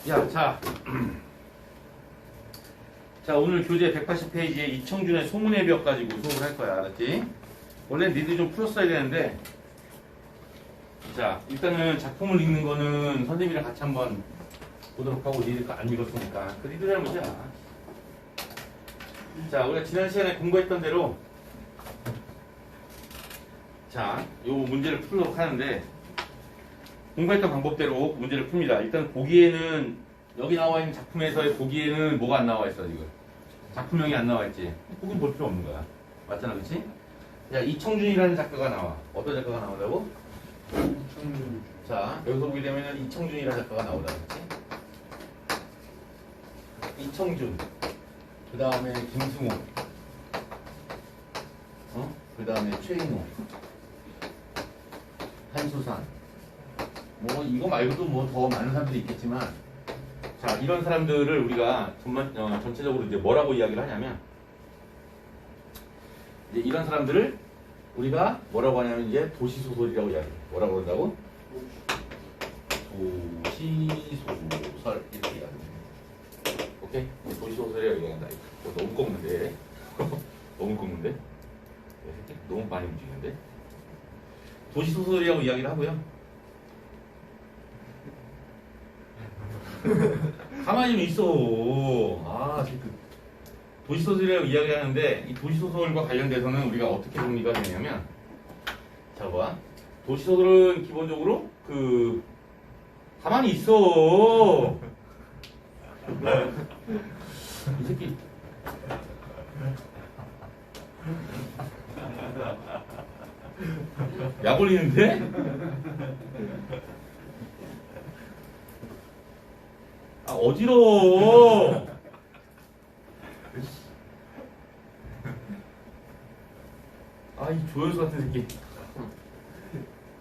야, 자. 자, 오늘 교재 180페이지에 이청준의 소문의 벽 가지고 수업을 할 거야. 알았지? 원래 니들이 좀 풀었어야 되는데, 자, 일단은 작품을 읽는 거는 선생님이랑 같이 한번 보도록 하고, 니들 거 안 읽었으니까. 그 니들 잘못이야. 자, 우리가 지난 시간에 공부했던 대로, 자, 요 문제를 풀도록 하는데, 공부했던 방법대로 문제를 풉니다. 일단 보기에는, 여기 나와 있는 작품에서의 보기에는 뭐가 안 나와 있어, 지금? 작품명이 안 나와 있지? 보긴 볼 필요 없는 거야. 맞잖아, 그치? 자, 이청준이라는 작가가 나와. 어떤 작가가 나온다고? 자, 여기서 보게 되면 이청준이라는 작가가 나오다, 그치? 이청준. 그 다음에 김승호. 그 다음에 최인호. 한수산. 뭐, 이거 말고도 뭐 더 많은 사람들이 있겠지만, 자, 이런 사람들을 우리가 전체적으로 이제 뭐라고 이야기를 하냐면, 이제 이런 사람들을 우리가 뭐라고 하냐면 이제 도시소설이라고 이야기해요. 뭐라고 그런다고? 도시소설. 이렇게 이야기합니다. 오케이? 도시소설이라고 이야기한다. 너무 꺾는데. 너무 꺾는데? 너무 많이 움직이는데? 도시소설이라고 이야기를 하고요. 가만히 좀 있어. 아, 지금 도시소설이라고 이야기하는데 이 도시소설과 관련돼서는 우리가 어떻게 정리가 되냐면, 자, 봐. 도시소설은 기본적으로 가만히 있어. 이 새끼. 약 올리는데? 아, 어지러워. 아, 이 조연수 같은 새끼.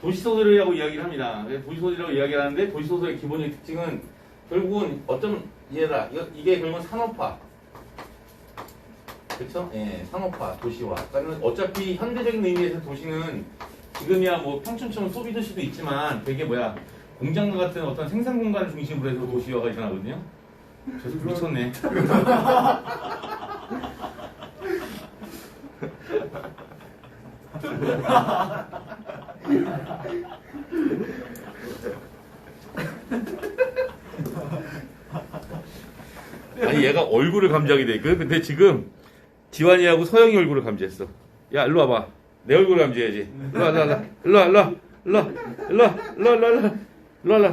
도시소설이라고 이야기를 합니다. 도시소설이라고 이야기를 하는데, 도시소설의 기본적인 특징은 결국은 어떤 얘라, 이게 결국은 산업화. 그쵸? 예, 산업화, 도시화. 그러니까 어차피 현대적인 의미에서 도시는 지금이야 뭐 평촌처럼 소비도시도 있지만 되게 공장과 같은 어떤 생산 공간을 중심으로 해서 도시화가 일어나거든요. 저 새끼 미쳤네. 아니, 얘가 얼굴을 감지하게 돼 있거든. 근데 지금 지환이하고 서영이 얼굴을 감지했어. 야, 일로 와봐. 내 얼굴을 감지해야지. 일로 와, 일로 와.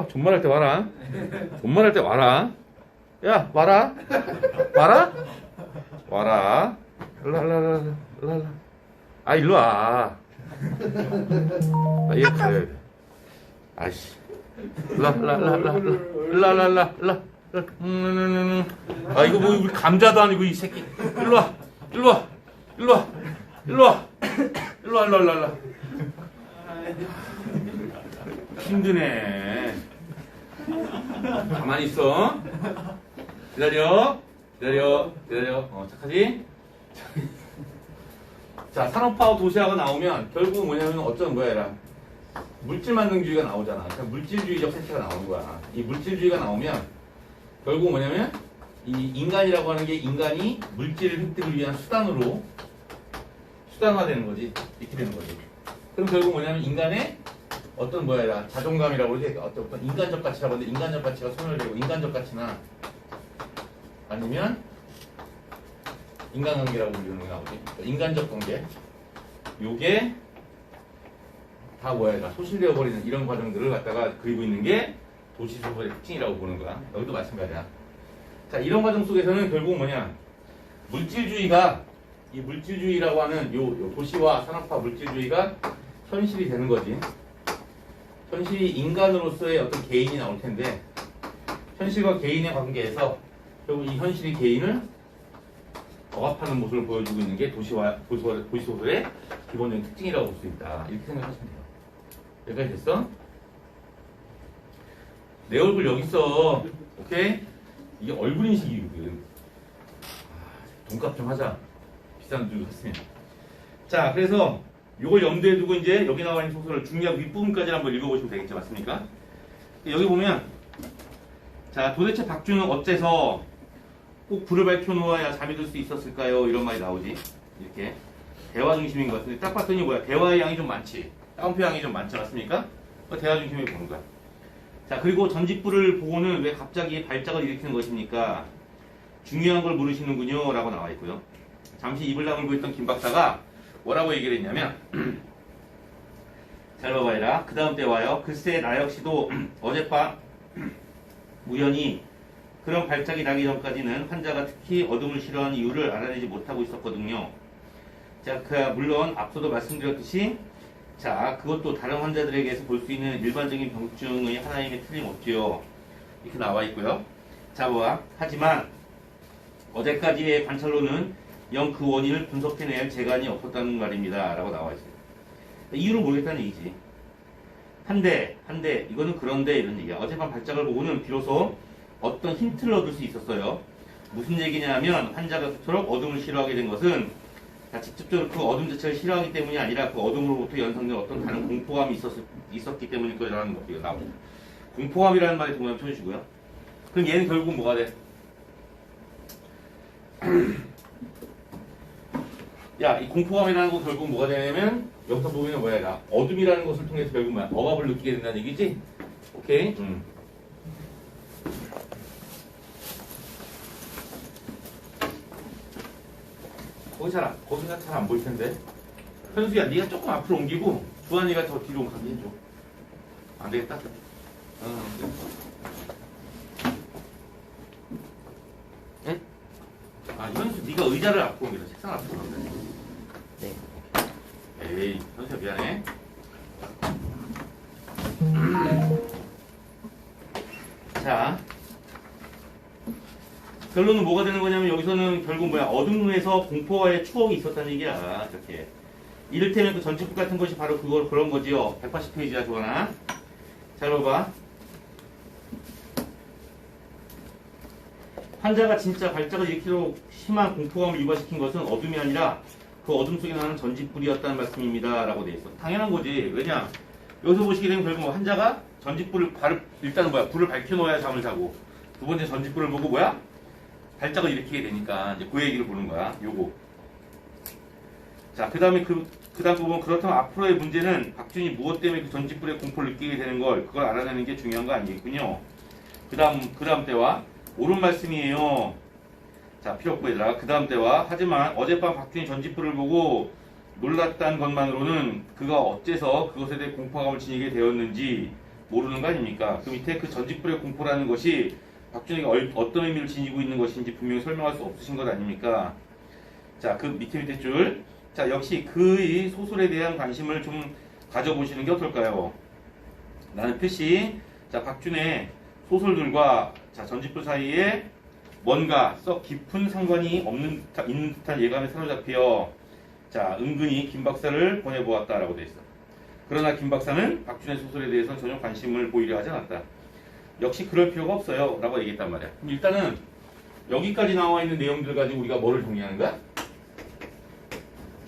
존말할 때 와라. 존말할 때 와라. 야, 와라. 일로 와. 아, 일로 와. 아, 얘 가려야 돼. 아이씨. 일로 와. 아, 이거 뭐 우리 감자도 아니고 이 새끼. 일로 와. 힘드네. 가만히 있어. 기다려. 착하지? 자, 산업화와 도시화가 나오면 결국 뭐냐면 물질 만능주의가 나오잖아. 그러니까 물질주의적 세태가 나오는 거야. 이 물질주의가 나오면 결국 뭐냐면 이 인간이라고 하는 게 인간이 물질 획득을 위한 수단화되는 거지. 이렇게 되는 거지. 그럼 결국 뭐냐면 인간의 어떤 자존감이라고 그러지? 어떤 인간적 가치라고 하는데, 인간적 가치가 소멸되고, 인간적 가치나 아니면 인간관계라고 부르는 게 나오지. 그러니까 인간적 관계. 요게 다 소실되어 버리는 이런 과정들을 갖다가 그리고 있는 게 도시소설의 특징이라고 보는 거야. 여기도 마찬가지야. 자, 이런 과정 속에서는 결국 이 물질주의라고 하는 요 도시와 산업화 물질주의가 현실이 되는 거지. 현실이 인간으로서의 어떤 개인이 나올 텐데, 현실과 개인의 관계에서 결국 이 현실이 개인을 억압하는 모습을 보여주고 있는 게 도시소설의 기본적인 특징이라고 볼 수 있다. 이렇게 생각하시면 돼요. 여기까지 됐어? 내 얼굴 여기 있어. 오케이? 이게 얼굴 인식이거든. 돈값 좀 하자. 비싼 줄 샀으면. 자, 그래서 이걸 염두에 두고 이제 여기 나와 있는 소설을 중요한 윗부분까지 한번 읽어보시면 되겠죠. 맞습니까? 여기 보면 자, 도대체 박준은 어째서 꼭 불을 밝혀놓아야 잠이 들 수 있었을까요? 이런 말이 나오지. 이렇게. 대화 중심인 것 같은데, 딱 봤더니 뭐야? 대화의 양이 좀 많지. 따옴표 양이 좀 많지 않습니까? 대화 중심에 보는 거야. 자, 그리고 전직불을 보고는 왜 갑자기 발작을 일으키는 것입니까? 중요한 걸 물으시는군요. 라고 나와 있고요. 잠시 입을 다물고 있던 김 박사가 뭐라고 얘기를 했냐면, 잘 봐봐라. 그 다음 때 와요. 글쎄, 나 역시도 어젯밤 우연히 그런 발작이 나기 전까지는 환자가 특히 어둠을 싫어하는 이유를 알아내지 못하고 있었거든요. 자, 물론 앞서도 말씀드렸듯이 자, 그것도 다른 환자들에게서 볼 수 있는 일반적인 병증의 하나임에 틀림없지요. 이렇게 나와 있고요. 자, 하지만 어제까지의 관찰로는 영 그 원인을 분석해낼 재간이 없었다는 말입니다. 라고 나와 있어요. 이유를 모르겠다는 얘기지. 한데, 이거는 그런데 이런 얘기야. 어젯밤 발작을 보고는 비로소 어떤 힌트를 얻을 수 있었어요. 무슨 얘기냐 하면 환자가 그토록 어둠을 싫어하게 된 것은 직접적으로 그 어둠 자체를 싫어하기 때문이 아니라 그 어둠으로부터 연상된 어떤 다른 공포감이 있었기 때문일 거라는 것도 나옵니다. 공포감이라는 말이 동그라미 쳐주시고요. 그럼 얘는 결국 뭐가 돼? 야, 이 공포감이라는 거 결국 뭐가 되냐면 여기서 보면 뭐야? 어둠이라는 것을 통해서 결국 뭐야? 억압을 느끼게 된다는 얘기지? 오케이? 거기가 잘 안 보일 텐데. 현수야, 네가 조금 앞으로 옮기고 주한이가 더 뒤로 가게 해줘. 안 되겠다. 응? 아, 현수, 네가 의자를 앞으로 옮기자. 책상 앞으로 옮기자. 네. 에이, 현수야 미안해. 자. 결론은 뭐가 되는 거냐면 여기서는 결국 뭐야? 어둠에서 공포와의 추억이 있었다는 얘기야. 이렇게. 이를테면 그 전체북 같은 것이 바로 그런 거지요. 180페이지야, 조하나. 잘 봐봐. 환자가 진짜 발작을 일으키도록 심한 공포감을 유발시킨 것은 어둠이 아니라 그 어둠 속에 나는 전직불이었다는 말씀입니다. 라고 돼 있어. 당연한 거지. 왜냐? 여기서 보시게 되면 결국 환자가 일단은 뭐야? 불을 밝혀놓아야 잠을 자고. 두 번째 전직불을 보고 뭐야? 발작을 일으키게 되니까 이제 그 얘기를 보는 거야. 요거. 자, 그 다음에 그 다음 부분. 그렇다면 앞으로의 문제는 박준이 무엇 때문에 그 전직불의 공포를 느끼게 되는 걸 그걸 알아내는 게 중요한 거 아니겠군요. 그 다음 때와 옳은 말씀이에요. 자, 필요 없고 얘들아. 그 다음 때와 하지만 어젯밤 박준이 전직불을 보고 놀랐다는 것만으로는 그가 어째서 그것에 대해 공포감을 지니게 되었는지 모르는 거 아닙니까? 그 밑에 그 전직불의 공포라는 것이 박준에게 어떤 의미를 지니고 있는 것인지 분명히 설명할 수 없으신 것 아닙니까? 자, 그 밑에 줄. 자, 역시 그의 소설에 대한 관심을 좀 가져보시는 게 어떨까요? 나는 표시. 자, 박준의 소설들과 자, 전직불 사이에 뭔가 썩 깊은 상관이 있는 듯한 예감에 사로잡혀 자, 은근히 김 박사를 보내보았다라고 되어 있어. 그러나 김 박사는 박준의 소설에 대해서는 전혀 관심을 보이려 하지 않았다. 역시 그럴 필요가 없어요. 라고 얘기했단 말이야. 그럼 일단은 여기까지 나와 있는 내용들 가지고 우리가 뭐를 정리하는 거야?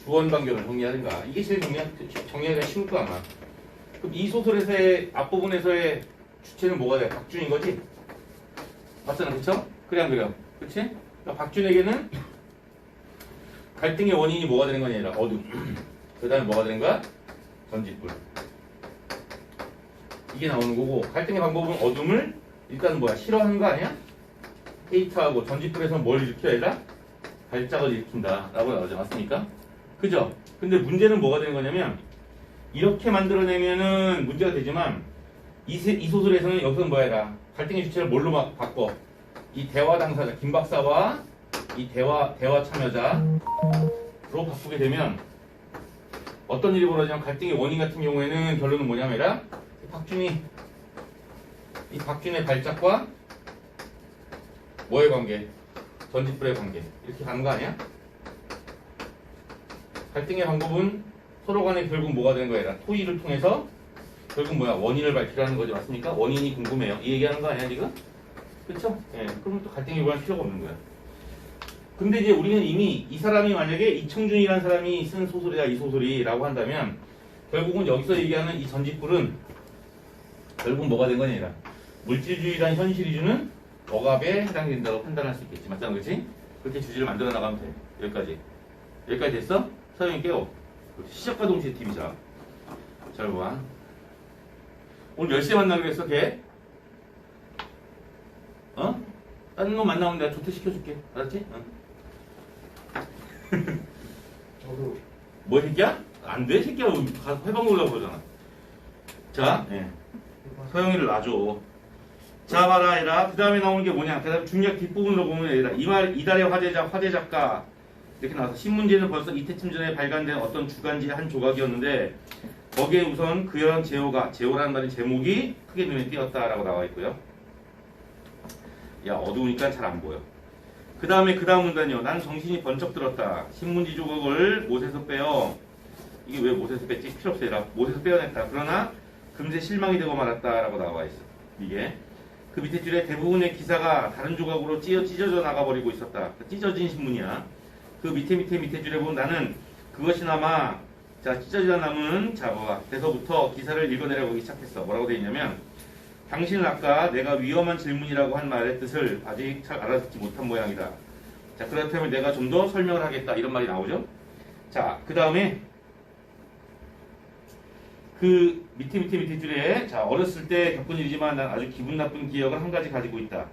주원관계를 정리하는가? 이게 제일 정리하기가 쉬울 거 아마. 그럼 이 소설에서의 앞부분에서의 주체는 뭐가 돼? 박준인 거지? 맞잖아, 그쵸? 그래 안 그래요? 그치? 그러니까 박준에게는 갈등의 원인이 뭐가 되는 거냐? 아니라 어둠. 그 다음에 뭐가 되는 거야? 전직불. 이게 나오는 거고, 갈등의 방법은 어둠을 일단 뭐야? 싫어하는 거 아니야? 헤이트하고 전직불에서 뭘 일으켜야 되라? 발작을 일으킨다 라고 나오지 맞습니까? 그죠? 근데 문제는 뭐가 되는 거냐면 이렇게 만들어내면은 문제가 되지만 이 소설에서는 여기서 뭐야 해라? 갈등의 주체를 뭘로 막 바꿔? 이 대화 당사자 김 박사와 이 대화 참여자로 바꾸게 되면 어떤 일이 벌어지냐면 갈등의 원인 같은 경우에는 결론은 뭐냐면 이 박준의 발작과 뭐의 관계? 전직불의 관계. 이렇게 가는 거 아니야? 갈등의 방법은 서로 간에 결국 뭐가 되는 거야? 토의를 통해서 결국 뭐야? 원인을 밝히라는 거지 맞습니까? 원인이 궁금해요. 이 얘기하는 거 아니야 지금? 그쵸? 예. 그럼 또 갈등이 일어날 필요가 없는 거야. 근데 이제 우리는 이미 이 사람이 만약에 이청준이라는 사람이 쓴 소설이다 이 소설이라고 한다면 결국은 여기서 얘기하는 이 전직불은 결국 뭐가 된 거냐? 물질주의란 현실이 주는 억압에 해당된다고 판단할 수 있겠지. 맞잖아, 그렇지? 그렇게 주제를 만들어 나가면 돼. 여기까지. 여기까지 됐어? 서영이 깨워. 시작과 동시에 팀이자. 잘 봐. 오늘 몇 시에 만나기로 했어, 걔? 어? 다른 놈 만나면 내가 조퇴시켜줄게. 알았지? 저도 뭐 새끼야? 안 돼? 새끼야 가서 회방 놀라고 그러잖아. 자, 서영이를 놔줘. 자, 봐라, 얘들아. 그 다음에 나오는 게 뭐냐? 그 다음에 중략 뒷부분으로 보면 얘들아. 이달의 화제 작가. 이렇게 나와서 신문지는 벌써 이때쯤 전에 발간된 어떤 주간지의 한 조각이었는데 거기에 우선 그연 제호라는 말의 제목이 크게 눈에 띄었다라고 나와 있고요. 야, 어두우니까 잘 안 보여. 그 다음 문단이요. 난 정신이 번쩍 들었다. 신문지 조각을 못에서 빼어. 이게 왜 못에서 뺐지? 필요 없어. 얘들아. 못에서 빼어냈다. 그러나 금세 실망이 되고 말았다라고 나와 있어. 이게. 그 밑에 줄에 대부분의 기사가 다른 조각으로 찢어져 나가버리고 있었다. 찢어진 신문이야. 그 밑에 줄에 보면 나는 그것이나마 자 찢어져 남은 자가 돼서부터 기사를 읽어내려고 하기 시작했어. 뭐라고 돼 있냐면 당신은 아까 내가 위험한 질문이라고 한 말의 뜻을 아직 잘 알아듣지 못한 모양이다. 자 그렇다면 내가 좀 더 설명을 하겠다. 이런 말이 나오죠. 자 그 다음에 그 밑에 줄에 자 어렸을 때 겪은 일이지만 난 아주 기분 나쁜 기억을 한 가지 가지고 있다.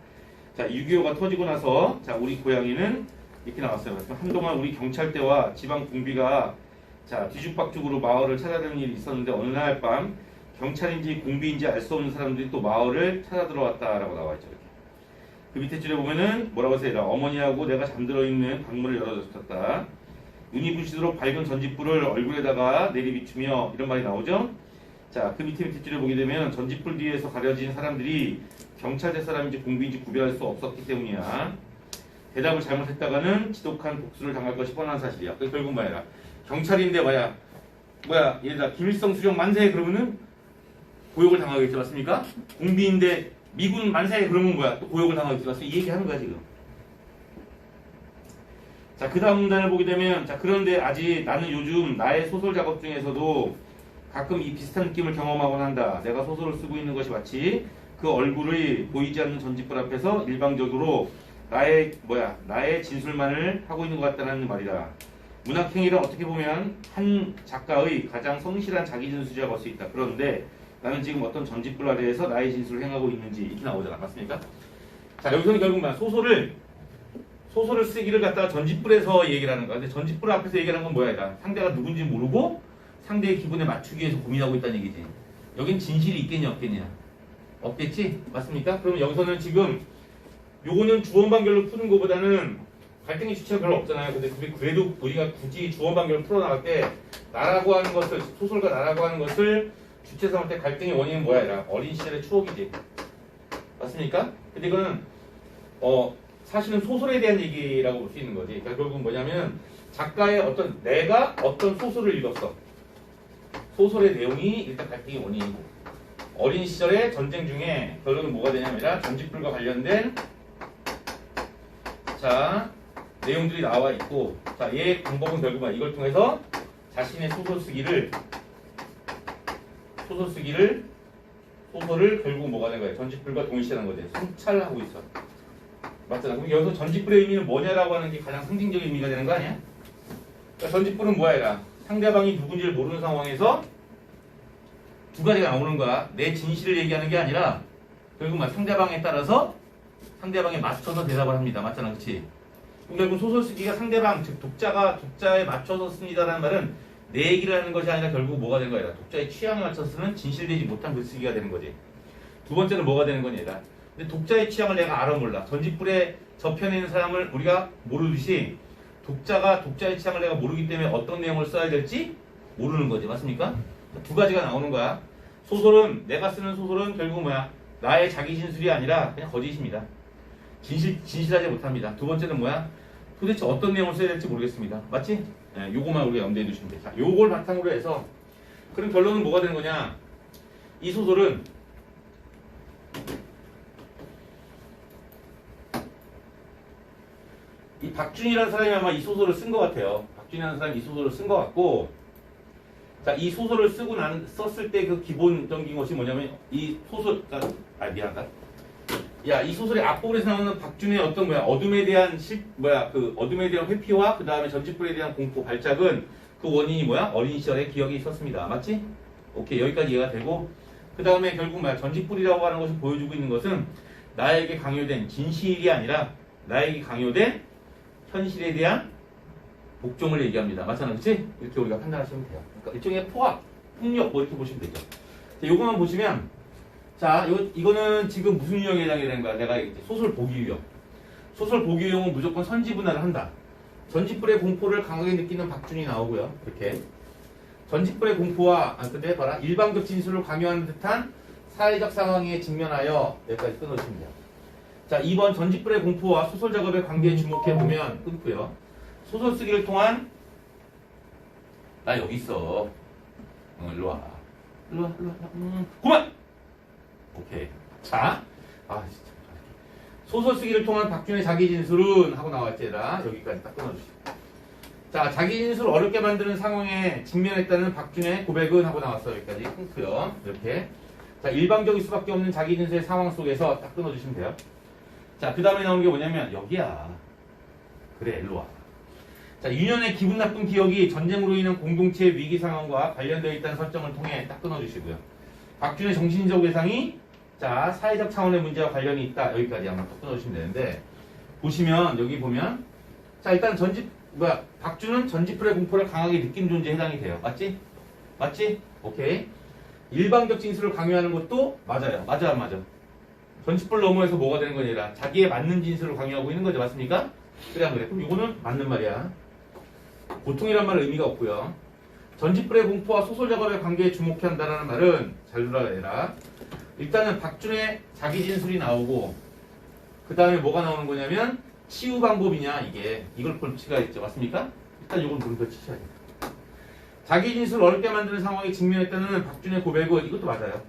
자 6.25가 터지고 나서 자 우리 고양이는 이렇게 나왔어요. 한동안 우리 경찰대와 지방 공비가 자 뒤죽박죽으로 마을을 찾아다니는 일이 있었는데 어느 날 밤 경찰인지 공비인지 알 수 없는 사람들이 또 마을을 찾아 들어왔다라고 나와 있죠. 이렇게. 그 밑에 줄에 보면은 뭐라고 써있나 어머니하고 내가 잠들어 있는 방문을 열어줬었다. 눈이 부시도록 밝은 전직불을 얼굴에다가 내리비추며 이런 말이 나오죠. 자, 그 밑에 줄에 보게 되면 전직불 뒤에서 가려진 사람들이 경찰대 사람인지 공비인지 구별할 수 없었기 때문이야. 대답을 잘못했다가는 지독한 복수를 당할 것이 뻔한 사실이야. 그 결국 뭐야? 경찰인데 뭐야 얘들아 김일성 수령 만세 그러면은 고욕을 당하겠지 맞습니까? 공비인데 미군 만세 그러면 뭐야? 또 고욕을 당하겠지 맞습니까? 이 얘기하는 거야 지금. 자, 그 다음 문단을 보게 되면 자 그런데 아직 나는 요즘 나의 소설 작업 중에서도 가끔 이 비슷한 느낌을 경험하곤 한다. 내가 소설을 쓰고 있는 것이 마치 그 얼굴이 보이지 않는 전직불 앞에서 일방적으로 나의 진술만을 하고 있는 것 같다는 말이다. 문학행위는 어떻게 보면 한 작가의 가장 성실한 자기 진술이라고 할 수 있다. 그런데 나는 지금 어떤 전직불 아래에서 나의 진술을 행하고 있는지 이렇게 나오잖아. 맞습니까? 자, 여기서는 결국 뭐야? 소설을 쓰기를 갖다가 전직불에서 얘기를 하는 거야. 근데 전직불 앞에서 얘기하는 건 뭐야? 상대가 누군지 모르고 상대의 기분에 맞추기 위해서 고민하고 있다는 얘기지. 여긴 진실이 있겠냐 없겠냐? 없겠지? 맞습니까? 그럼 여기서는 지금 요거는 주어반결로 푸는 것보다는 갈등의 주체가 별로 없잖아요. 근데 그래도 우리가 굳이 주어반결을 풀어나갈 때 나라고 하는 것을 소설가 나라고 하는 것을 주체 삼을 때 갈등의 원인은 뭐야? 어린 시절의 추억이지. 맞습니까? 근데 이거는 사실은 소설에 대한 얘기라고 볼 수 있는 거지. 그러니까 결국은 뭐냐면 작가의 내가 어떤 소설을 읽었어. 소설의 내용이 일단 갈등의 원인이고 어린 시절의 전쟁 중에 결론은 뭐가 되냐면 전직불과 관련된 자 내용들이 나와 있고 자 얘의 방법은 결국은 이걸 통해서 자신의 소설을 결국 뭐가 된 거야? 전직불과 동일시하는 거지. 성찰하고 있어. 맞잖아. 그럼 여기서 전직불의 의미는 뭐냐라고 하는 게 가장 상징적인 의미가 되는 거 아니야? 그러니까 전직불은 뭐야? 상대방이 누군지를 모르는 상황에서 두 가지가 나오는 거야. 내 진실을 얘기하는 게 아니라 결국 상대방에 따라서 상대방에 맞춰서 대답을 합니다. 맞잖아, 그렇지? 그럼 결국 소설 쓰기가 상대방, 즉 독자에 맞춰서 씁니다라는 말은 내 얘기를 하는 것이 아니라 결국 뭐가 되는 거야? 독자의 취향에 맞춰서 쓰는 진실되지 못한 글쓰기가 되는 거지. 두 번째는 뭐가 되는 거냐? 근데 독자의 취향을 내가 알아 몰라. 전직불의 저편에 있는 사람을 우리가 모르듯이 독자가 독자의 취향을 내가 모르기 때문에 어떤 내용을 써야 될지 모르는 거지. 맞습니까? 두 가지가 나오는 거야. 내가 쓰는 소설은 결국 뭐야? 나의 자기 진술이 아니라 그냥 거짓입니다. 진실하지 못합니다. 두 번째는 뭐야? 도대체 어떤 내용을 써야 될지 모르겠습니다. 맞지? 네, 요거만 우리가 염두에 두시면 돼. 자, 요걸 바탕으로 해서 그럼 결론은 뭐가 되는 거냐? 이 소설은 이 박준이라는 사람이 아마 이 소설을 쓴 것 같아요. 박준이라는 사람이 이 소설을 쓴 것 같고 자, 이 소설을 썼을 때 그 기본적인 것이 뭐냐면 이 소설, 미안하다. 야, 이 소설의 앞부분에서 나오는 박준의 어떤 어둠에 대한 어둠에 대한 회피와 그 다음에 전직불에 대한 공포 발작은 그 원인이 어린 시절의 기억이 있었습니다. 맞지? 오케이, 여기까지 이해가 되고 그 다음에 결국 전직불이라고 하는 것을 보여주고 있는 것은 나에게 강요된 진실이 아니라 나에게 강요된 현실에 대한 복종을 얘기합니다. 맞잖아, 그치? 이렇게 우리가 판단하시면 돼요. 그러니까 일종의 포화, 폭력 이렇게 보시면 되죠. 자, 요거만 보시면 자, 이거는 지금 무슨 유형에 해당이 되는 거야? 내가 이제 소설 보기 유형. 소설 보기 유형은 무조건 선지분할을 한다. 전직불의 공포를 강하게 느끼는 박준이 나오고요. 이렇게. 전직불의 공포와, 근데 봐라. 일방적 진술을 강요하는 듯한 사회적 상황에 직면하여 여기까지 끊어주시면 돼요. 자, 2번 전직불의 공포와 소설 작업의 관계에 주목해보면 끊고요. 소설 쓰기를 통한, 나 여기 있어. 일로 와. 그만! 오케이. 자, 진짜. 소설 쓰기를 통한 박준의 자기 진술은 하고 나왔지, 얘들아. 여기까지 딱 끊어주시고. 자, 자기 진술을 어렵게 만드는 상황에 직면했다는 박준의 고백은 하고 나왔어요. 여기까지 끊고요. 이렇게. 자, 일방적일 수밖에 없는 자기 진술의 상황 속에서 딱 끊어주시면 돼요. 자, 그 다음에 나오는 게 뭐냐면, 여기야. 그래, 일로 와. 자, 유년의 기분 나쁜 기억이 전쟁으로 인한 공동체의 위기 상황과 관련되어 있다는 설정을 통해 딱 끊어주시고요. 박준의 정신적 외상이 자, 사회적 차원의 문제와 관련이 있다. 여기까지 한번 딱 끊어주시면 되는데, 보시면, 여기 보면, 자, 일단 박준은 전직불의 공포를 강하게 느낀 존재에 해당이 돼요. 맞지? 맞지? 오케이. 일방적 진술을 강요하는 것도 맞아요. 맞아, 안 맞아? 전직불 너머에서 뭐가 되는 거 아니라 자기에 맞는 진술을 강요하고 있는 거죠. 맞습니까? 그래, 안 그래? 그럼 이거는 맞는 말이야. 보통이란 말은 의미가 없고요. 전직불의 공포와 소설 작업의 관계에 주목해야 한다는 말은 잘 들어야 되라. 일단은 박준의 자기 진술이 나오고 그 다음에 뭐가 나오는 거냐면 치유 방법이냐 이게 이걸 볼 필요가 있죠. 맞습니까? 일단 이건 물음표 치셔야 돼요. 자기 진술을 어렵게 만드는 상황에 직면했다는 박준의 고백은 이것도 맞아요.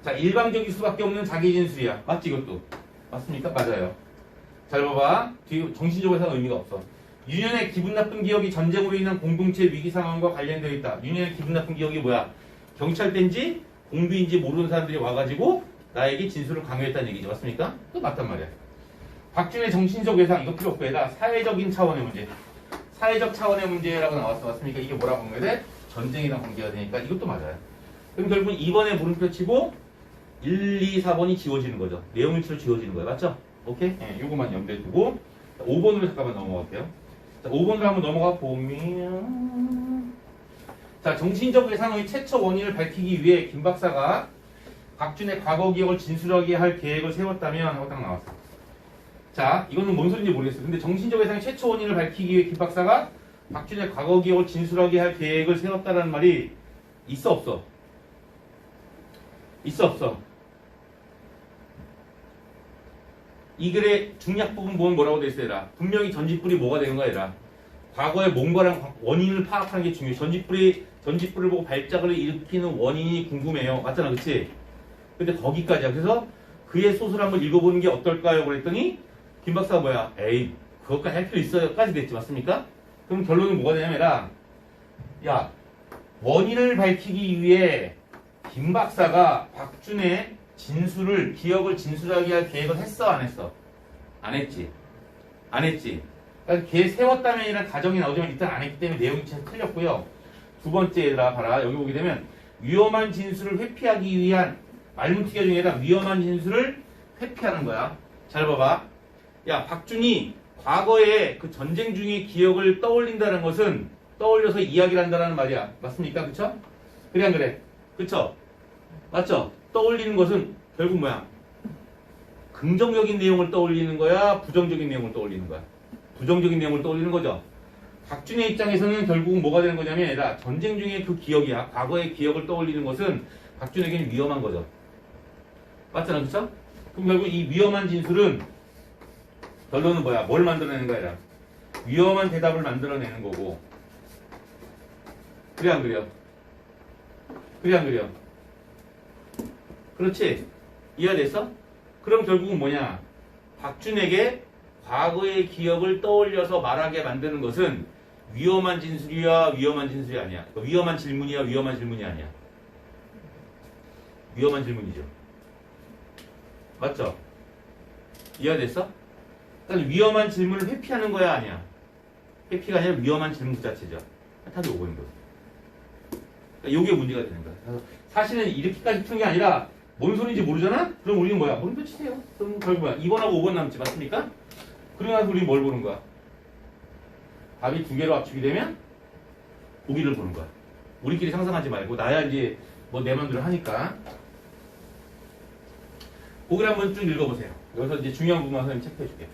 자, 일방적일 수밖에 없는 자기 진술이야. 맞지 이것도? 맞습니까? 맞아요. 잘 봐봐. 뒤에 정신적으로 해서 의미가 없어. 유년의 기분 나쁜 기억이 전쟁으로 인한 공동체 위기 상황과 관련되어 있다. 유년의 기분 나쁜 기억이 뭐야? 경찰대인지 공비인지 모르는 사람들이 와가지고 나에게 진술을 강요했다는 얘기죠. 맞습니까? 또 맞단 말이야. 박준의 정신적 외상 이거 필요 없고 얘다 사회적인 차원의 문제. 사회적 차원의 문제라고 나왔어. 맞습니까? 이게 뭐라고 하는 거야? 전쟁이랑 관계가 되니까 이것도 맞아요. 그럼 결국 2번에 물음표 치고 1, 2, 4번이 지워지는 거죠. 내용일치로 지워지는 거예요. 맞죠? 오케이? 네, 요거만 염두에 두고 5번으로 잠깐만 넘어갈게요. 자, 5번으로 한번 넘어가 보면 자, 정신적 외상의 최초 원인을 밝히기 위해 김 박사가 박준의 과거 기억을 진술하게 할 계획을 세웠다면 하고 딱 나왔어. 자, 이거는 뭔 소리인지 모르겠어요. 근데 정신적 외상의 최초 원인을 밝히기 위해 김 박사가 박준의 과거 기억을 진술하게 할 계획을 세웠다는 말이 있어 없어? 있어 없어? 이 글의 중략 부분 보면 뭐라고 돼 있어요? 분명히 전직불이 뭐가 되는 거야, 얘라. 과거의 뭔가랑 원인을 파악하는 게 중요해. 전직불을 보고 발작을 일으키는 원인이 궁금해요. 맞잖아, 그치? 근데 거기까지야. 그래서 그의 소설 한번 읽어보는 게 어떨까요? 그랬더니 김 박사가 뭐야? 에이, 그것까지 할 필요 있어요까지 됐지. 맞습니까? 그럼 결론은 뭐가 되냐면 야, 원인을 밝히기 위해 김 박사가 박준의 기억을 진술하게 할 계획을 했어, 안 했어? 안 했지. 안 했지. 그러니까 걔 세웠다면이라는 가정이 나오지만 일단 안 했기 때문에 내용이 참 틀렸고요. 두 번째라 봐라. 여기 보게 되면 위험한 진술을 회피하기 위한 말문튀기 중에다 위험한 진술을 회피하는 거야. 잘 봐봐. 야, 박준이 과거에 그 전쟁 중의 기억을 떠올린다는 것은 떠올려서 이야기를 한다는 말이야. 맞습니까? 그쵸? 그래 안 그래? 그쵸? 맞죠? 떠올리는 것은 결국 뭐야? 긍정적인 내용을 떠올리는 거야? 부정적인 내용을 떠올리는 거야? 부정적인 내용을 떠올리는 거죠. 박준의 입장에서는 결국은 뭐가 되는 거냐면 얘들아, 전쟁 중에 그 기억이야. 과거의 기억을 떠올리는 것은 박준에게는 위험한 거죠. 맞잖아, 그쵸? 그럼 결국 이 위험한 진술은 결론은 뭐야? 뭘 만들어내는 거야, 얘들아? 위험한 대답을 만들어내는 거고. 그래 안 그래요? 그래 안 그래요? 그렇지? 이해됐어? 그럼 결국은 뭐냐? 박준에게 과거의 기억을 떠올려서 말하게 만드는 것은 위험한 진술이야, 위험한 진술이 아니야. 그러니까 위험한 질문이야, 위험한 질문이 아니야. 위험한 질문이죠. 맞죠? 이해가 됐어? 그러니까 위험한 질문을 회피하는 거야, 아니야? 회피가 아니라 위험한 질문 그 자체죠. 답이 5번인 거야. 그러니까 이게 문제가 되는 거야. 그래서 사실은 이렇게까지 푸는 게 아니라 뭔 소리인지 모르잖아? 그럼 우리는 뭐야? 물음표 치세요. 그럼 결국 뭐야? 2번하고 5번 남지, 맞습니까? 그러고 나서 우리는 뭘 보는 거야? 답이 두 개로 압축이 되면 보기를 보는 거야. 우리끼리 상상하지 말고 나야 이제 뭐 내 맘대로 하니까. 보기를 한번 쭉 읽어보세요. 여기서 이제 중요한 부분만 선생님 체크해 줄게.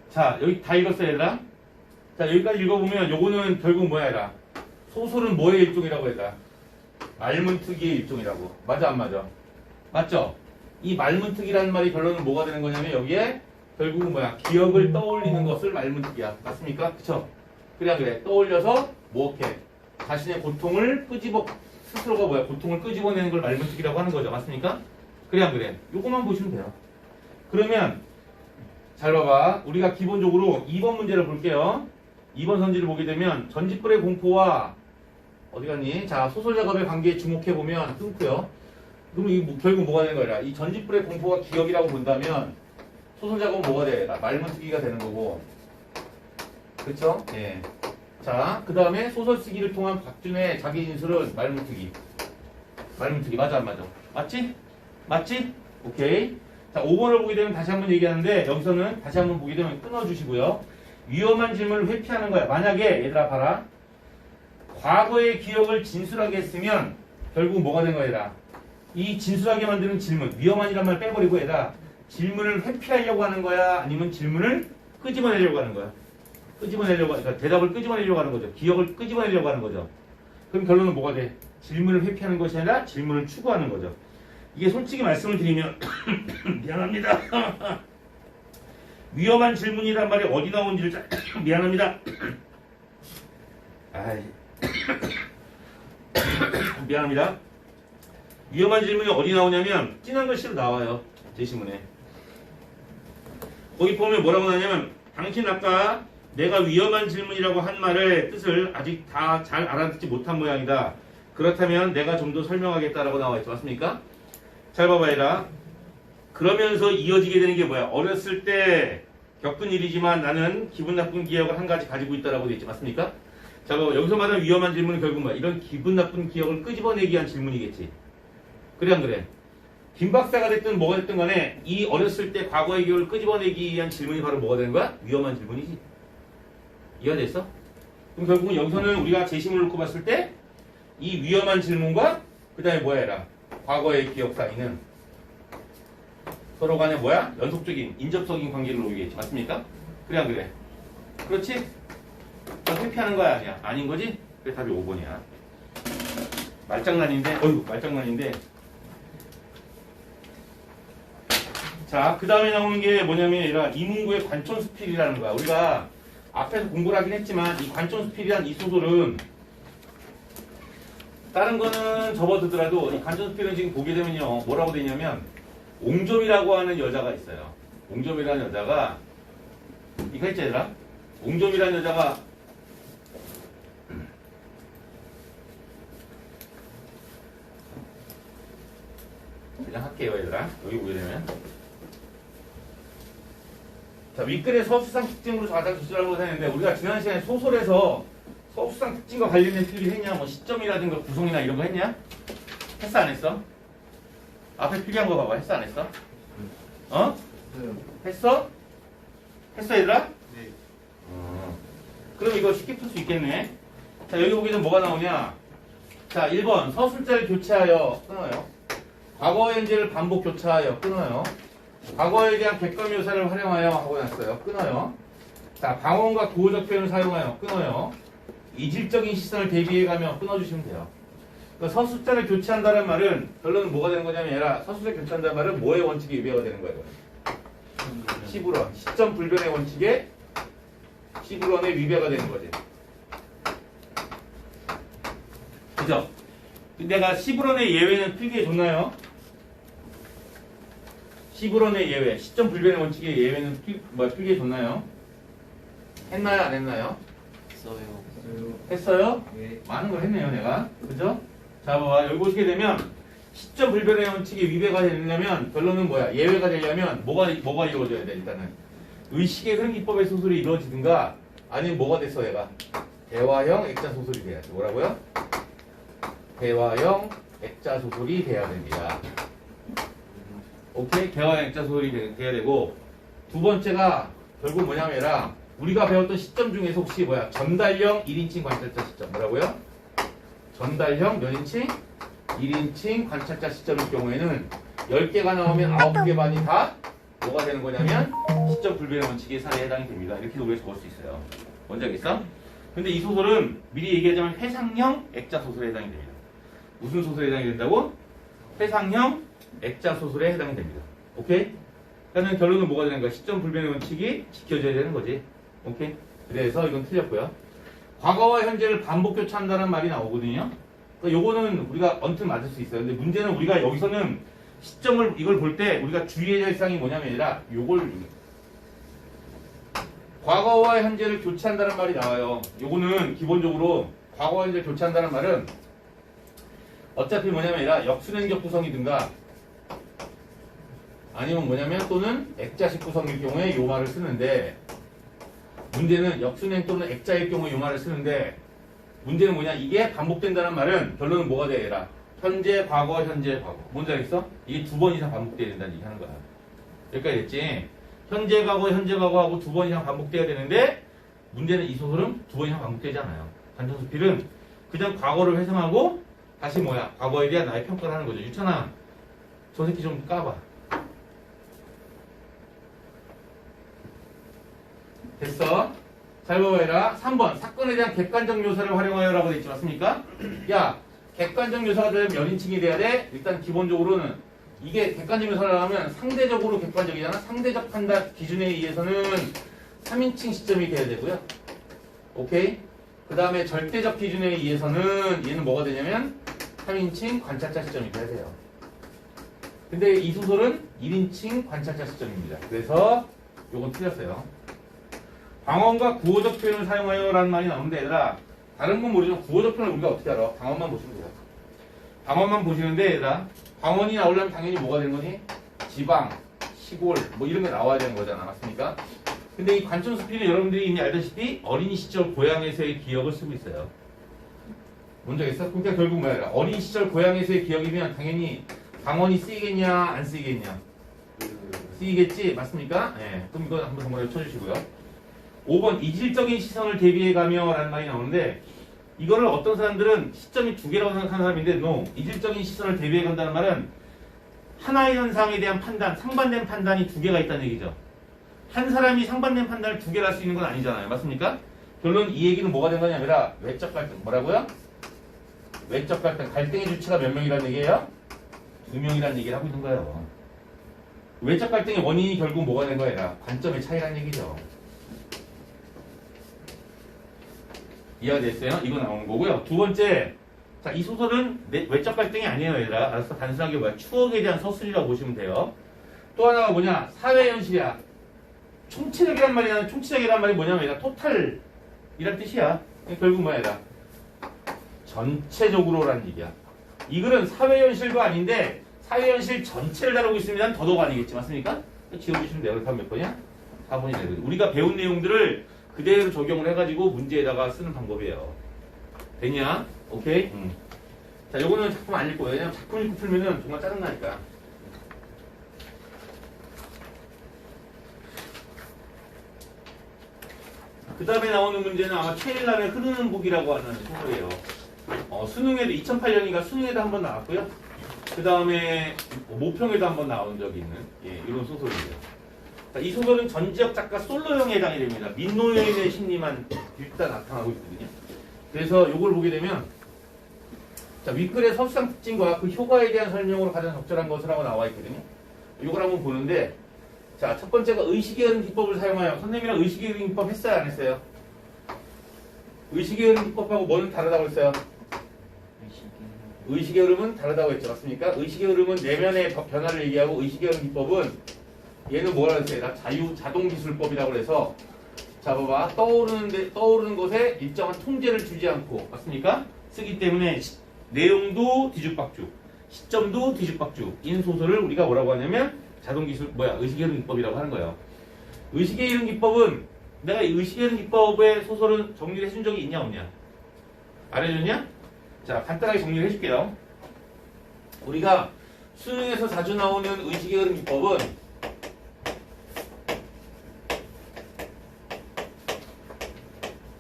자, 여기 다 읽었어요, 얘들아? 자, 여기까지 읽어보면 요거는 결국 뭐야, 얘들아? 소설은 뭐의 일종이라고 얘들아? 말문특기의 일종이라고. 맞아, 안 맞아? 맞죠? 이 말문특기라는 말이 결론은 뭐가 되는 거냐면 여기에 결국은 뭐야? 기억을 떠올리는 것을 말문특기야. 맞습니까? 그쵸? 그래. 떠올려서 뭐 이렇게 자신의 고통을 스스로가 뭐야? 고통을 끄집어내는 걸 말문특기라고 하는 거죠. 맞습니까? 그래. 요거만 보시면 돼요. 그러면 잘 봐봐. 우리가 기본적으로 2번 문제를 볼게요. 2번 선지를 보게 되면 전직불의 공포와 어디 갔니? 자, 소설 작업의 관계에 주목해보면 끊고요. 그럼 이 결국 뭐가 되는 거야? 이 전직불의 공포가 기억이라고 본다면 소설 작업은 뭐가 돼? 말문특기가 되는 거고. 그쵸? 예. 자, 그 다음에 소설 쓰기를 통한 박준의 자기 진술은 말문특기. 맞아, 안 맞아? 맞지? 오케이. 자, 5번을 보게 되면 다시 한번 얘기하는데 여기서는 다시 한번 보게 되면 끊어주시고요. 위험한 질문을 회피하는 거야. 만약에 얘들아 봐라. 과거의 기억을 진술하게 했으면 결국 뭐가 된 거야, 얘들아? 이 진술하게 만드는 질문, 위험한이란 말 빼버리고 얘들아, 질문을 회피하려고 하는 거야? 아니면 질문을 끄집어내려고 하는 거야? 그러니까 대답을 끄집어내려고 하는 거죠. 기억을 끄집어내려고 하는 거죠. 그럼 결론은 뭐가 돼? 질문을 회피하는 것이 아니라 질문을 추구하는 거죠. 이게 솔직히 말씀을 드리면 미안합니다. 위험한 질문이란 말이 어디 나온지를 미안합니다. 미안합니다. 위험한 질문이 어디 나오냐면 진한 글씨로 나와요. 제시문에. 거기 보면 뭐라고 나냐면 당신 아까 내가 위험한 질문이라고 한 말의 뜻을 아직 다 잘 알아듣지 못한 모양이다. 그렇다면 내가 좀 더 설명하겠다라고 나와 있죠. 맞습니까? 잘 봐봐 얘들아. 그러면서 이어지게 되는 게 뭐야? 어렸을 때 겪은 일이지만 나는 기분 나쁜 기억을 한 가지 가지고 있다라고 돼 있지. 맞습니까? 자, 여기서 말하는 위험한 질문은 결국 뭐야? 이런 기분 나쁜 기억을 끄집어내기 위한 질문이겠지. 그래 안 그래? 김 박사가 됐든 뭐가 됐든 간에 이 어렸을 때 과거의 기억을 끄집어내기 위한 질문이 바로 뭐가 되는 거야? 위험한 질문이지. 이해가 됐어? 그럼 결국은 여기서는 우리가 제시문을 놓고 봤을 때 이 위험한 질문과 그 다음에 뭐야 얘라? 과거의 기억 사이는 서로 간에 뭐야? 연속적인 인접적인 관계를 놓이겠지. 맞습니까? 그래 안 그래? 그렇지? 회피하는 거야 아니야? 아닌 거지? 그래 답이 5번이야. 말장난인데. 자, 그 다음에 나오는 게 뭐냐면 얘라 이문구의 관촌수필이라는 거야. 우리가 앞에서 공부를 하긴 했지만 이 관촌수필이란 이 소설은 다른 거는 접어두더라도 이 관촌수필은 지금 보게 되면요 뭐라고 되냐면 옹점이라고 하는 여자가 있어요. 옹점이라는 여자가 이거 했지 얘들아? 옹점이라는 여자가 그냥 할게요 얘들아. 여기 보게 되면 자, 윗글의 서술상 특징으로 가장 기술하고 했는데 우리가 지난 시간에 소설에서 서술상 특징과 관련된 필기 했냐? 뭐 시점이라든가 구성이나 이런 거 했냐? 했어 안 했어? 앞에 필기한 거 봐봐. 했어 안 했어? 어? 했어? 했어 얘들아? 네. 그럼 이거 쉽게 풀 수 있겠네. 자, 여기 보게 되면 뭐가 나오냐? 자, 1번 서술자를 교체하여 끊어요. 과거 현재를 반복 교차하여 끊어요. 과거에 대한 객관 묘사를 활용하여 하고 났어요. 끊어요. 자, 방언과 구어적 표현을 사용하여 끊어요. 이질적인 시선을 대비해가며 끊어주시면 돼요. 그러니까 서술자를 교체한다는 말은 결론은 뭐가 되는 거냐면 얘라 서술자를 교체한다는 말은 뭐의 원칙에 위배가 되는 거예요? 시브런. 시점 불변의 원칙에 시브런의 위배가 되는 거지. 그죠? 내가 시브런의 예외는 필기해 줬나요? 시브런의 예외, 시점 불변의 원칙의 예외는 필기해 줬나요? 했나요? 안 했나요? 써요. 했어요? 예. 많은 걸 했네요, 내가. 그죠? 자, 봐봐. 여기 보시게 되면 시점 불변의 원칙이 위배가 되려면 결론은 뭐야? 예외가 되려면 뭐가 이루어져야 돼, 일단은. 의식의 흐름 기법의 소설이 이루어지든가 아니면 뭐가 됐어, 얘가? 대화형 액자 소설이 돼야지. 뭐라고요? 대화형 액자 소설이 돼야 됩니다. 오케이? 대화형 액자 소설이 돼야 되고 두 번째가 결국 뭐냐면 우리가 배웠던 시점 중에서 혹시 뭐야? 전달형 1인칭 관찰자 시점. 뭐라고요? 전달형 몇 인칭? 1인칭 관찰자 시점일 경우에는 10개가 나오면 9개 반이 다 뭐가 되는 거냐면 시점 불변의 원칙의 사례에 해당이 됩니다. 이렇게 우리가 적을 수 있어요. 뭔지 알겠어? 근데 이 소설은 미리 얘기하자면 회상형 액자 소설에 해당이 됩니다. 무슨 소설에 해당이 된다고? 회상형 액자 소설에 해당이 됩니다. 오케이? 그러니까 결론은 뭐가 되는 거야? 시점 불변의 원칙이 지켜져야 되는 거지. 오케이? 그래서 이건 틀렸고요. 과거와 현재를 반복 교차한다는 말이 나오거든요. 그러니까 요거는 우리가 언뜻 맞을 수 있어요. 근데 문제는 우리가 여기서는 시점을 이걸 볼 때 우리가 주의해야 할 사항이 뭐냐면 아니라 요걸 과거와 현재를 교차한다는 말이 나와요. 요거는 기본적으로 과거와 현재를 교차한다는 말은 어차피 뭐냐면 아니라 역순행적 구성이든가 아니면 뭐냐면 또는 액자식 구성일 경우에 요 말을 쓰는데 문제는 역순행 또는 액자일 경우에 요 말을 쓰는데 문제는 뭐냐 이게 반복된다는 말은 결론은 뭐가 돼야 되라 현재 과거 현재 과거 뭔지 알겠어? 이게 2번 이상 반복돼야 된다는 얘기 하는 거야. 여기까지 됐지? 현재 과거 현재 과거하고 2번 이상 반복돼야 되는데 문제는 이 소설은 2번 이상 반복되지 않아요. 관전수필은 그냥 과거를 회상하고 다시 뭐야 과거에 대한 나의 평가를 하는 거죠. 유찬아 저 새끼 좀 까봐. 됐어? 잘 봐봐라. 3번 사건에 대한 객관적 묘사를 활용하여라고 되어 있지 맞습니까? 야 객관적 묘사가 되려면 몇 인칭이 돼야 돼? 일단 기본적으로는 이게 객관적 묘사를 하면 상대적으로 객관적이잖아. 상대적 판단 기준에 의해서는 3인칭 시점이 돼야 되고요. 오케이? 그 다음에 절대적 기준에 의해서는 얘는 뭐가 되냐면 3인칭 관찰자 시점이 돼야 돼요. 근데 이 소설은 1인칭 관찰자 시점입니다. 그래서 요건 틀렸어요. 방언과 구어적 표현을 사용하여 라는 말이 나오는데 얘들아 다른 건 모르지만 구어적 표현을 우리가 어떻게 알아? 방언만 보시면 돼요. 방언만 보시는데 얘들아 방언이 나오려면 당연히 뭐가 되는 거니? 지방, 시골 뭐 이런 게 나와야 되는 거잖아. 맞습니까? 근데 이 관천수필은 여러분들이 이미 알다시피 어린 시절 고향에서의 기억을 쓰고 있어요. 뭔지 알겠어? 그러니까 결국 뭐야? 어린 시절 고향에서의 기억이면 당연히 방언이 쓰이겠냐 안 쓰이겠냐? 쓰이겠지? 맞습니까? 네. 그럼 이거 한번 정말 쳐주시고요. 5번 이질적인 시선을 대비해가며 라는 말이 나오는데 이거를 어떤 사람들은 시점이 2개라고 생각하는 사람인데 no. 이질적인 시선을 대비해간다는 말은 하나의 현상에 대한 판단, 상반된 판단이 2개가 있다는 얘기죠. 한 사람이 상반된 판단을 2개를 할 수 있는 건 아니잖아요. 맞습니까? 결론 이 얘기는 뭐가 된 거냐 아니라 외적 갈등. 뭐라고요? 외적 갈등. 갈등의 주체가 몇 명이라는 얘기예요? 2명이라는 얘기를 하고 있는 거예요. 외적 갈등의 원인이 결국 뭐가 된 거야? 관점의 차이라는 얘기죠. 이해가 됐어요? 이거 나오는 거고요. 두 번째, 자, 이 소설은 외적 갈등이 아니에요, 얘들아. 알았어? 단순하게 뭐야? 추억에 대한 서술이라고 보시면 돼요. 또 하나가 뭐냐? 사회현실이야. 총체적이란 말이 총체적이란 말이 뭐냐면 얘들아, 토탈이란 뜻이야. 결국 뭐야, 얘들아? 전체적으로라는 얘기야. 이 글은 사회현실도 아닌데 사회현실 전체를 다루고 있으면 더더욱 아니겠지, 맞습니까? 지워주시면 돼요. 그럼 몇 번이야? 4번이 되거든. 우리가 배운 내용들을 그대로 적용을 해가지고 문제에다가 쓰는 방법이에요. 되냐? 오케이? 자, 요거는 작품 안 읽고, 왜냐면 작품 읽고 풀면은 정말 짜증나니까. 그 다음에 나오는 문제는 아마 최일남의 흐르는 북이라고 하는 소설이에요. 수능에도 2008년인가 수능에도 한번 나왔고요. 그 다음에 모평에도 한번 나온 적이 있는 이런 소설이에요. 자, 이 소설은 전지적 작가 솔로형에 해당이 됩니다. 민노여인의 심리만 일단 나타나고 있거든요. 그래서 이걸 보게 되면 자, 윗글의 서술상 특징과 그 효과에 대한 설명으로 가장 적절한 것을 하고 나와 있거든요. 이걸 한번 보는데 자, 첫 번째가 의식의 흐름 기법을 사용하여. 선생님이랑 의식의 흐름 기법 했어요, 안 했어요? 의식의 흐름 기법하고 뭐는 다르다고 했어요? 의식의 흐름은 다르다고 했죠. 맞습니까? 의식의 흐름은 내면의 변화를 얘기하고 의식의 흐름 기법은 얘는 뭐라고 했어요? 자동기술법이라고 해서 자, 봐봐. 떠오르는 것에 일정한 통제를 주지 않고 맞습니까? 쓰기 때문에 내용도 뒤죽박죽, 시점도 뒤죽박죽 인 소설을 우리가 뭐라고 하냐면 의식의 흐름 기법이라고 하는 거예요. 의식의 흐름 기법은 내가 의식의 흐름 기법의 소설은 정리를 해준 적이 있냐 없냐? 안 해줬냐? 자, 간단하게 정리를 해줄게요. 우리가 수능에서 자주 나오는 의식의 흐름 기법은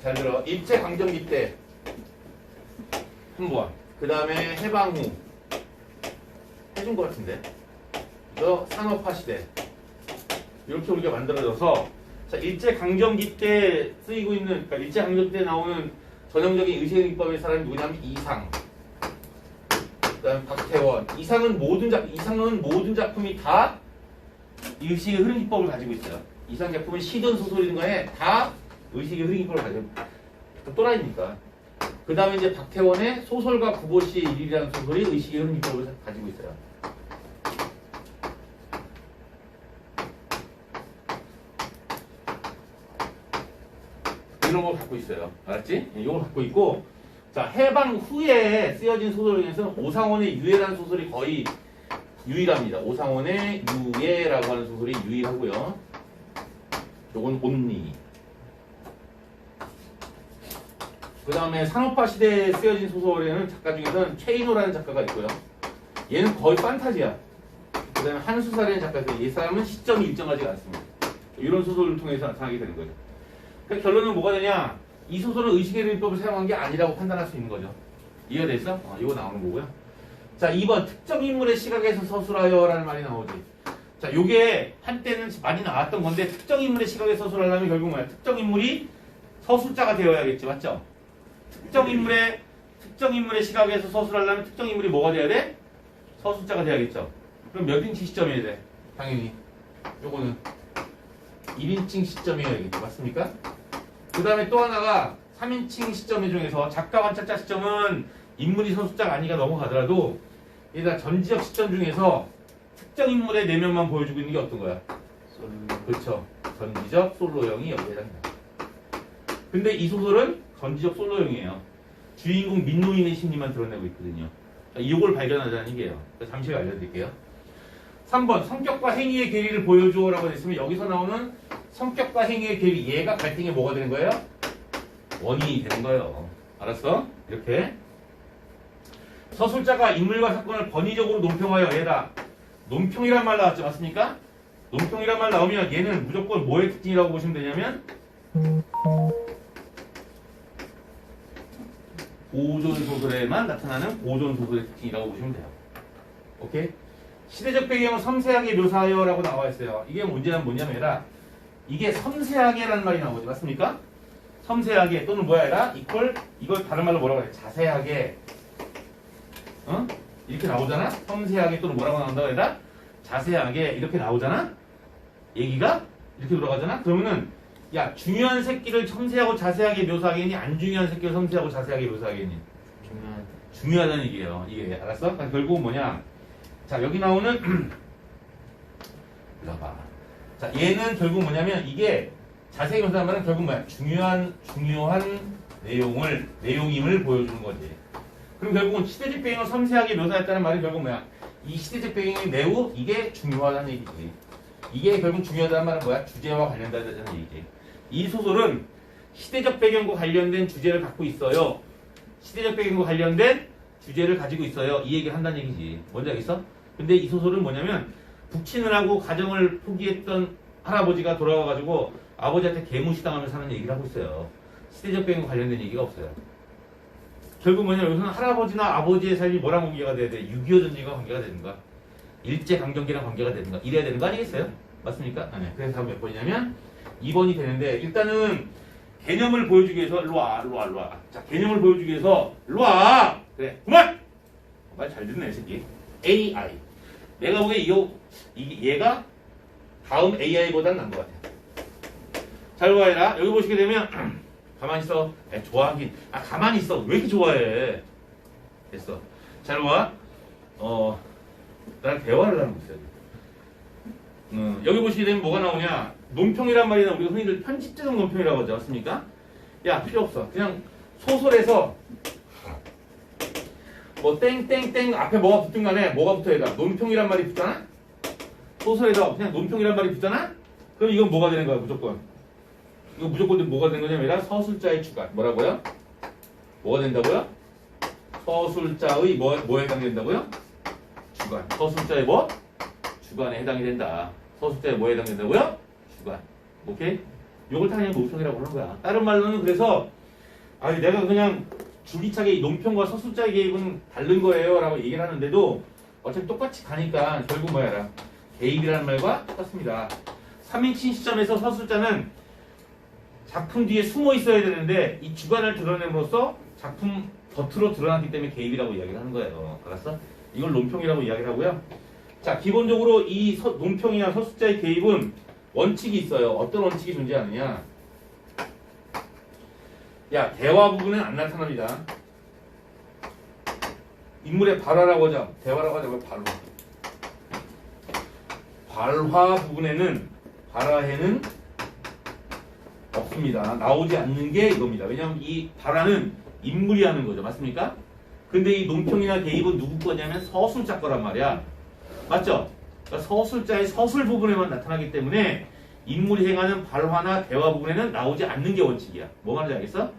잘 들어. 일제강점기 때 한 번, 그 다음에 해방 후 해준 것 같은데 이거 산업화 시대 이렇게 우리가 만들어져서 자, 일제강점기 때 쓰이고 있는 그러니까 일제강점기 때 나오는 전형적인 의식의 기법의 사람이 누구냐면 이상, 그다음 박태원. 이상은 모든 작품이 다 의식의 흐름 기법을 가지고 있어요. 이상 작품은 시든 소설이든 간에 다 의식의 흐름 기법을 가지고 또라이니까. 그 다음에 이제 박태원의 소설가 구보씨의 일이라는 소설이 의식의 흐름 기법을 가지고 있어요. 이런 거 갖고 있어요. 알았지? 이걸 갖고 있고, 자, 해방 후에 쓰여진 소설 중에서는 오상원의 유해라는 소설이 거의 유일합니다. 오상원의 유해라고 하는 소설이 유일하고요. 요건 온리. 그 다음에 산업화 시대에 쓰여진 소설에는 작가 중에서는 최인호라는 작가가 있고요. 얘는 거의 판타지야. 그 다음에 한수살이라는 작가가 있어요. 이 사람은 시점이 일정하지 않습니다. 이런 소설을 통해서 나타나게 되는 거죠. 그러니까 결론은 뭐가 되냐? 이 소설은 의식의 흐름법을 사용한 게 아니라고 판단할 수 있는 거죠. 이해가 됐어? 이거 나오는 거고요. 자, 2번 특정 인물의 시각에서 서술하여라는 말이 나오지. 자, 요게 한때는 많이 나왔던 건데 특정 인물의 시각에서 서술하려면 결국 뭐야? 특정 인물이 서술자가 되어야겠지, 맞죠? 특정 인물의 시각에서 서술하려면 특정 인물이 뭐가 돼야 돼? 서술자가 돼야겠죠. 그럼 몇 인칭 시점이어야 돼? 당연히 요거는 1인칭 시점이어야겠죠. 맞습니까? 그 다음에 또 하나가 3인칭 시점 중에서 작가 관찰자 시점은 인물이 서술자가 아니가 넘어가더라도 얘가 전지적 시점 중에서 특정 인물의 내면만 보여주고 있는 게 어떤 거야? 그렇죠. 전지적 솔로형이 여기에 해당된다. 근데 이 소설은 전지적 솔로형이에요. 주인공 민노인의 심리만 드러내고 있거든요. 이걸 발견하자는 얘기예요. 잠시 후에 알려드릴게요. 3번 성격과 행위의 괴리를 보여주어라고 했으면 여기서 나오는 성격과 행위의 괴리, 얘가 갈등이 뭐가 되는 거예요? 원인이 되는 거예요. 알았어? 이렇게 서술자가 인물과 사건을 권위적으로 논평하여 얘다. 논평이란 말 나왔죠. 맞습니까? 논평이란 말 나오면 얘는 무조건 뭐의 특징이라고 보시면 되냐면 고전소설에만 나타나는 고전소설의 특징이라고 보시면 돼요. 오케이? 시대적 배경을 섬세하게 묘사하여라고 나와 있어요. 이게 뭐냐면 이게 섬세하게라는 말이 나오지. 맞습니까? 섬세하게 또는 뭐야 이걸 다른 말로 뭐라고 해? 자세하게. 이렇게 나오잖아? 섬세하게 또는 뭐라고 나온다고 해라? 자세하게 이렇게 나오잖아? 얘기가 이렇게 돌아가잖아? 그러면은 야, 중요한 새끼를 섬세하고 자세하게 묘사하겠니? 안 중요한 새끼를 섬세하고 자세하게 묘사하겠니? 중요하다는 얘기예요. 이게 알았어? 그러니까 결국은 뭐냐? 자, 여기 나오는 봐봐. 자, 얘는 결국 뭐냐면 이게 자세히 묘사하는 말은 결국 뭐야? 중요한 내용임을 보여주는 거지. 그럼 결국은 시대적 배경을 섬세하게 묘사했다는 말은 결국 뭐야? 이 시대적 배경이 매우 이게 중요하다는 얘기지. 이게 결국 중요하다는 말은 뭐야? 주제와 관련된다는 얘기지. 이 소설은 시대적 배경과 관련된 주제를 갖고 있어요. 시대적 배경과 관련된 주제를 가지고 있어요. 이 얘기를 한다는 얘기지. 뭔지 알겠어? 근데 이 소설은 뭐냐면 북친을 하고 가정을 포기했던 할아버지가 돌아와가지고 아버지한테 개무시당하면서 하는 얘기를 하고 있어요. 시대적 배경과 관련된 얘기가 없어요. 결국 뭐냐면 여기서는 할아버지나 아버지의 삶이 뭐랑 관계가 돼야 돼? 6.25 전쟁과 관계가 되는가? 일제강점기랑 관계가 되는가? 이래야 되는 거 아니겠어요? 맞습니까? 네. 그래서 다음 몇 번이냐면 2번이 되는데 일단은 개념을 보여주기 위해서 일로 와. 자, 개념을 보여주기 위해서 일로 와. 그래, 그만. 말 잘 듣네, 이 새끼. AI. 내가 보기에 얘가 다음 AI보다는 난 것 같아. 잘 봐야라. 여기 보시게 되면 가만히 있어. 좋아하긴. 가만히 있어. 왜 이렇게 좋아해? 됐어. 잘 봐. 나랑 대화를 하는 거 있어야 돼. 여기 보시게 되면 뭐가 나오냐? 논평이란 말이나 우리가 흔히들 편집되는 논평이라고 하지 않습니까? 야, 필요 없어. 그냥 소설에서 뭐 땡땡땡 앞에 뭐가 붙든 간에 뭐가 붙어야 돼? 논평이란 말이 붙잖아? 소설에서 그냥 논평이란 말이 붙잖아? 그럼 이건 뭐가 되는 거야, 무조건? 이거 무조건 뭐가 되는 거냐면 서술자의 주관. 뭐라고요? 뭐가 된다고요? 서술자의 뭐에 해당된다고요? 주관. 서술자의 뭐? 주관에 해당이 된다. 서술자의 뭐에 해당된다고요? 주관. 오케이? 요걸 다 그냥 논평이라고 하는 거야. 다른 말로는 그래서 내가 그냥 줄기차게 이 논평과 서술자의 개입은 다른 거예요 라고 얘기를 하는데도 어차피 똑같이 가니까 결국 뭐야? 개입이라는 말과 똑같습니다. 3인칭 시점에서 서술자는 작품 뒤에 숨어 있어야 되는데 이 주관을 드러냄으로써 작품 겉으로 드러났기 때문에 개입이라고 이야기를 하는 거예요. 알았어? 이걸 논평이라고 이야기를 하고요. 자, 기본적으로 이 논평이나 서술자의 개입은 원칙이 있어요. 어떤 원칙이 존재하느냐? 야, 대화 부분은 안 나타납니다. 인물의 발화라고 하자. 대화라고 하자. 발화. 발화 부분에는 발화에는 없습니다. 나오지 않는 게 이겁니다. 왜냐하면 이 발화는 인물이 하는 거죠. 맞습니까? 근데 이 논평이나 개입은 누구 거냐면 서술자 거란 말이야. 맞죠? 그러니까 서술자의 서술 부분에만 나타나기 때문에 인물이 행하는 발화나 대화 부분에는 나오지 않는 게 원칙이야. 뭐 말인지 알겠어?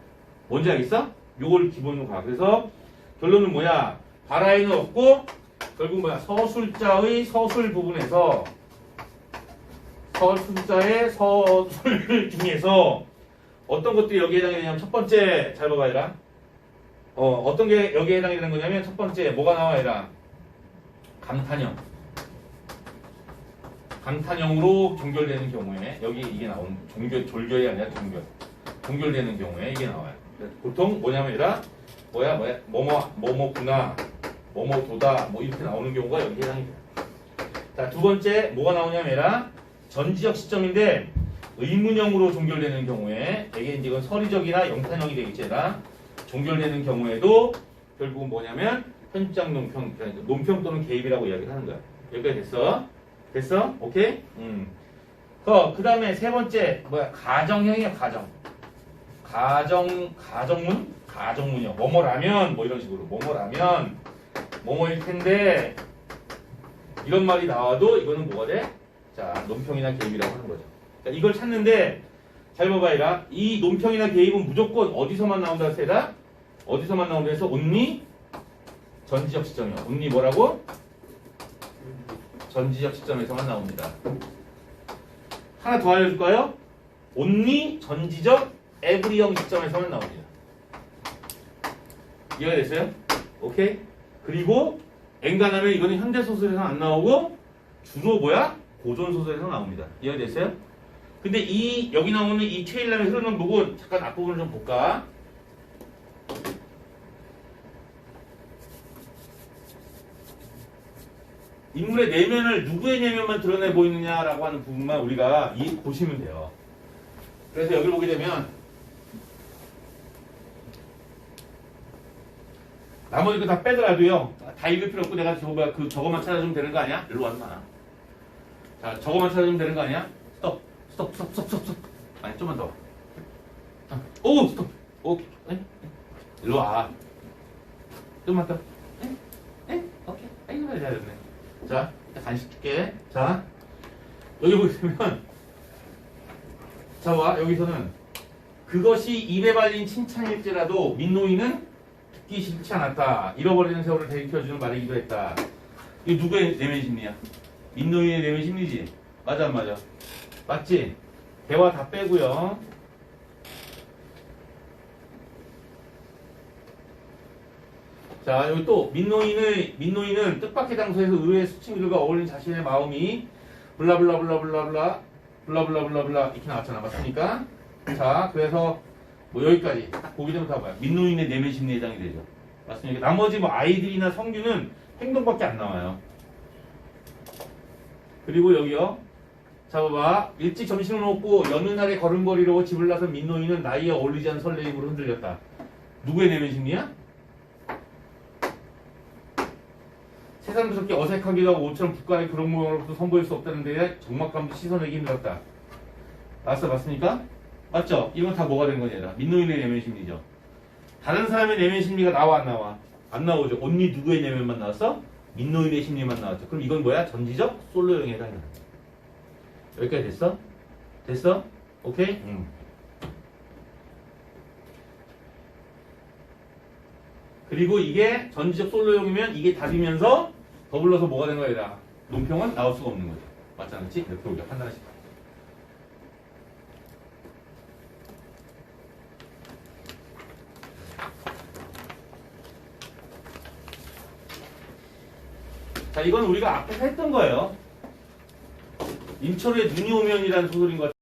뭔지 알겠어? 요걸 기본으로 가. 그래서 결론은 뭐야? 발화에는 없고 결국 뭐야? 서술자의 서술 부분에서 서술자의 서술 중에서 어떤 것들이 여기에 해당이 되냐면 첫 번째 잘 봐봐라. 어떤 게 여기에 해당이 되는 거냐면 첫 번째 뭐가 나와야 감탄형. 감탄형으로 종결되는 경우에 여기 이게 나오는 졸결이 아니라 종결되는 경우에 이게 나와요. 보통 뭐냐면 뭐뭐구나 뭐뭐도다 뭐 이렇게 나오는 경우가 여기 해당이 돼요. 자, 두 번째 뭐가 나오냐면 전지적 시점인데 의문형으로 종결되는 경우에 이게 이제 이건 서리적이나 영탄형이 되겠지라 종결되는 경우에도 결국은 뭐냐면 편집장 논평, 논평 또는 개입이라고 이야기를 하는 거야. 여기까지 됐어? 됐어? 오케이? 그 다음에 세 번째 가정형이야. 가정문이요. 뭐뭐라면 뭐 이런 식으로 뭐뭐라면 뭐뭐일 텐데 이런 말이 나와도 이거는 뭐가 돼? 자, 논평이나 개입이라고 하는 거죠. 자, 이걸 찾는데 잘 봐봐라. 이 논평이나 개입은 무조건 어디서만 나온다 했다? 어디서만 나온다 해서 only 전지적 시점이요. only 뭐라고? 전지적 시점에서만 나옵니다. 하나 더 알려줄까요? only 전지적 every형 시점에서만 나옵니다. 이해가 됐어요? 오케이? 그리고 엔간하면 이거는 현대소설에서 안 나오고 주로 고전소설에서 나옵니다. 이해가 됐어요? 근데 여기 나오는 이 최일남의 흐르는 부분 잠깐 앞부분을 좀 볼까? 인물의 내면을 누구의 내면만 드러내 보이느냐라고 하는 부분만 우리가 보시면 돼요. 그래서 여기를 보게 되면 나머지 거 다 빼더라도요. 다 읽을 필요 없고 내가 저거만 찾아주면 되는 거 아니야? 일로 와서 나. 자, 저거만 찾아주면 되는 거 아니야? 스톱. 아니, 좀만 더. 오, 스톱. 오, 일로 와. 좀만 더. 오케이. 이거 잘했네. 자, 간식 줄게. 자, 여기 보시면, 자, 와, 여기서는 그것이 입에 발린 칭찬일지라도 민노인은 듣기 싫지 않았다. 잃어버리는 세월을 되돌켜주는 말이기도 했다. 이거 누구의 내면 심리야? 민노인의 내면 심리지? 맞아, 안 맞아? 맞지? 대화 다 빼고요. 자, 여기 또 민노인은 뜻밖의 장소에서 의외의 수치들과 어울린 자신의 마음이 블라블라블라블라블라 이렇게 나왔잖아. 맞습니까? 자, 그래서 여기까지 딱 보기 전부터 봐봐요. 민노인의 내면 심리에 해당이 되죠. 맞습니까? 나머지 아이들이나 성규는 행동밖에 안 나와요. 그리고 여기요. 자, 봐봐. 일찍 점심을 먹고 여느 날의 걸음걸이로 집을 나선 민노인은 나이에 어울리지 않은 설레임으로 흔들렸다. 누구의 내면 심리야? 세상스럽게 어색하기도 하고 옷처럼 빛깔의 그런 모양으로부터 선보일 수 없다는 데에 적막감도 씻어내기 힘들었다. 맞습니까? 맞죠? 이건 다 뭐가 된 거냐? 민노인의 내면 심리죠. 다른 사람의 내면 심리가 나와 안 나와? 안 나오죠. 언니 누구의 내면만 나왔어? 민노인의 심리만 나왔죠. 그럼 이건 뭐야? 전지적 솔로형에 해당한다. 여기까지 됐어? 됐어? 오케이? 그리고 이게 전지적 솔로형이면 이게 답이면서 더불어서 뭐가 된 거야? 얘들아? 논평은 나올 수가 없는 거지. 맞지 않지? 이렇게 우리가 판단하실 거야. 자, 이건 우리가 앞에서 했던 거예요. 임철의 눈이 오면이라는 소설인 것 같아요.